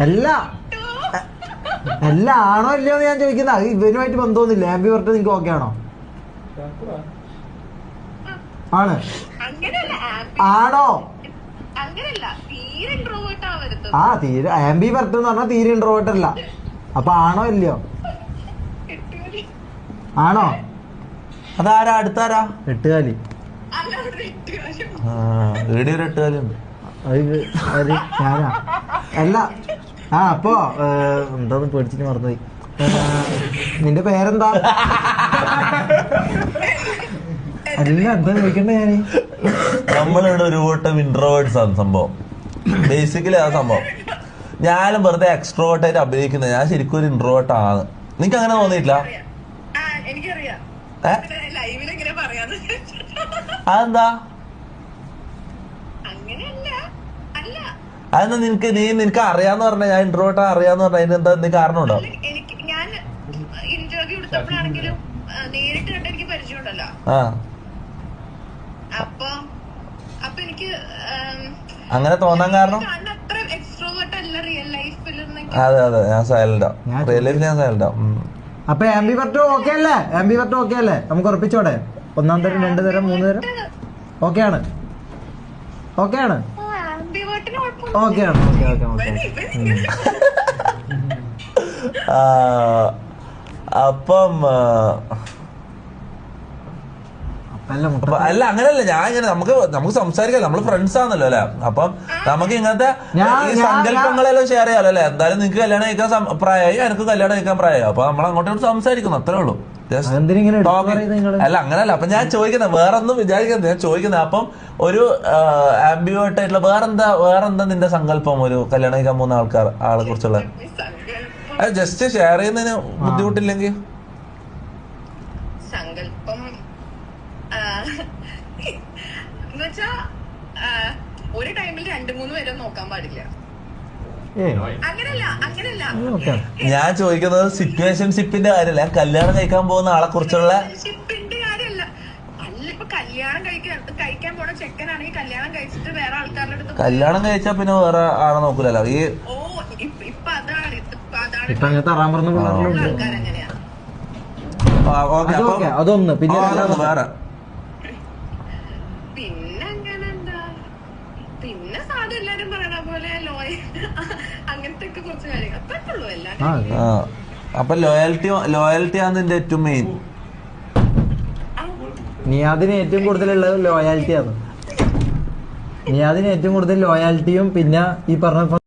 അല്ല അല്ല ആണോ ഇല്ലയോ എന്ന് ഞാൻ ചോദിക്കുന്ന ഇവനുമായിട്ട് ബന്ധമൊന്നുമില്ല. ആംബിവെർട്ട് നിങ്ങൾക്ക് ഓക്കെ ആണോ? ആണ് ആണോ? ആ തീരെ ആംബിവെർട്ട് എന്ന് പറഞ്ഞാൽ തീരെ ഇൻട്രോവേർട്ട് അല്ല. അപ്പൊ ആണോ ഇല്ലയോ? ആണോ? അതാരാ? അടുത്താരാ? എട്ടുകാലി. ഇവിടെ ഒരു എട്ടുകാലുണ്ട്. ഞാനാ അല്ല. ആ അപ്പൊ എന്താന്ന് പേടിച്ചിട്ട് മറന്നുപോയി. നിന്റെ പേരെന്താ? അല്ല എന്താ ചോദിക്കണ്ടേ ഞാന്? നമ്മളിവിടെ ഒരു കൂട്ടം ഇൻട്രോവേർട്സ് ആണ് സംഭവം. ബേസിക്കലി ആ സംഭവം. ഞാനും വെറുതെ എക്സ്ട്രോവേർട്ട് ആയിട്ട് അഭിനയിക്കുന്നത്. ഞാൻ ശരിക്കും ഒരു ഇൻട്രോവേർട്ട് ആണ്. നിനക്ക് അങ്ങനെ തോന്നിയിട്ടില്ല? അതെന്താ? അതെന്താ നിനക്ക് അറിയാന്ന് പറഞ്ഞ ഞാൻ ഇൻട്രോവേർട്ട് അറിയാന്ന് പറഞ്ഞ അതിനെന്താ എന്തെങ്കിലും കാരണമുണ്ടോ? അങ്ങനെ തോന്നാൻ കാരണം? അതെ അതെ, ഞാൻ സൈലന്റാ. റിയൽ ലൈഫിൽ ഞാൻ സൈലന്റാ. അപ്പൊ ആംബിവെർട്ട് ഓക്കെ അല്ലേ? ആംബിവെർട്ട് ഓക്കെ അല്ലേ? നമുക്ക് ഉറപ്പിച്ചോടെ? 1ാം തരം 2 തരം 3 തരം ഓക്കെ ആണ്? ഓക്കെ ആണ്? ഓക്കെ ആണ്. ഓക്കെ ഓക്കെ അപ്പം അല്ല അങ്ങനെയല്ല. ഞാൻ ഇങ്ങനെ നമുക്ക് സംസാരിക്കാം. നമ്മള് ഫ്രണ്ട്സ് ആണല്ലോ അല്ലെ. അപ്പം നമുക്ക് ഇങ്ങനത്തെ ഈ സങ്കല്പങ്ങളെല്ലാം ഷെയർ ചെയ്യാലോ അല്ലെ. എന്തായാലും നിനക്ക് കല്യാണം കഴിക്കാൻ പ്രായമായി, എനിക്ക് കല്യാണം കഴിക്കാൻ പ്രായമായി. അപ്പൊ നമ്മൾ അങ്ങോട്ടും സംസാരിക്കുന്നു, അത്രേ ഉള്ളൂ. അല്ല അങ്ങനല്ല. അപ്പൊ ഞാൻ ചോദിക്കുന്നത് വേറൊന്നും വിചാരിക്കുന്നത്, ഞാൻ ചോദിക്കുന്നത് അപ്പം ഒരു ആംബിവേർട്ട് ആയിട്ടുള്ള വേറെന്താ നിന്റെ സങ്കല്പം ഒരു കല്യാണം കഴിക്കാൻ പോകുന്ന ആളെ കുറിച്ചുള്ള? ജസ്റ്റ് ഷെയർ ചെയ്യുന്നതിന് ബുദ്ധിമുട്ടില്ലെങ്കിൽ. ഒരു ടൈമിൽ 2-3 പേരെ നോക്കാൻ പാടില്ല. ഞാൻ ചോദിക്കുന്നത് സിറ്റുവേഷൻഷിപ്പിന്റെ കാര്യമല്ല, കല്യാണം കഴിക്കാൻ പോകുന്ന ആളെ കുറിച്ചുള്ള. കല്യാണം കഴിക്കാൻ പോണ ചെക്കനാണെങ്കിൽ കല്യാണം കഴിച്ചിട്ട് വേറെ ആൾക്കാരുടെ അടുത്ത് കല്യാണം കഴിച്ചാ പിന്നെ വേറെ ആളെ നോക്കൂലല്ലോ. ഈ ഇപ്പൊ അതാണ് ആൾക്കാരങ്ങനെയാ. അതൊന്ന് പിന്നെ വേറെ പിന്നെ സാധനം എല്ലാരും പറയണ പോലെ അങ്ങനത്തെ ഒക്കെ കുറച്ച് കാര്യങ്ങൾ അത്രേ ഉള്ളൂ. എല്ലാം അപ്പൊ ലോയാലിറ്റി ആണ് നിന്റെ ഏറ്റവും മെയിൻ. നിയാദിന് ഏറ്റവും കൂടുതലുള്ളത് ലോയാലിറ്റിയാണ്. നിയാദിന് ഏറ്റവും കൂടുതൽ ലോയാലിറ്റിയും പിന്നെ ഈ പറഞ്ഞ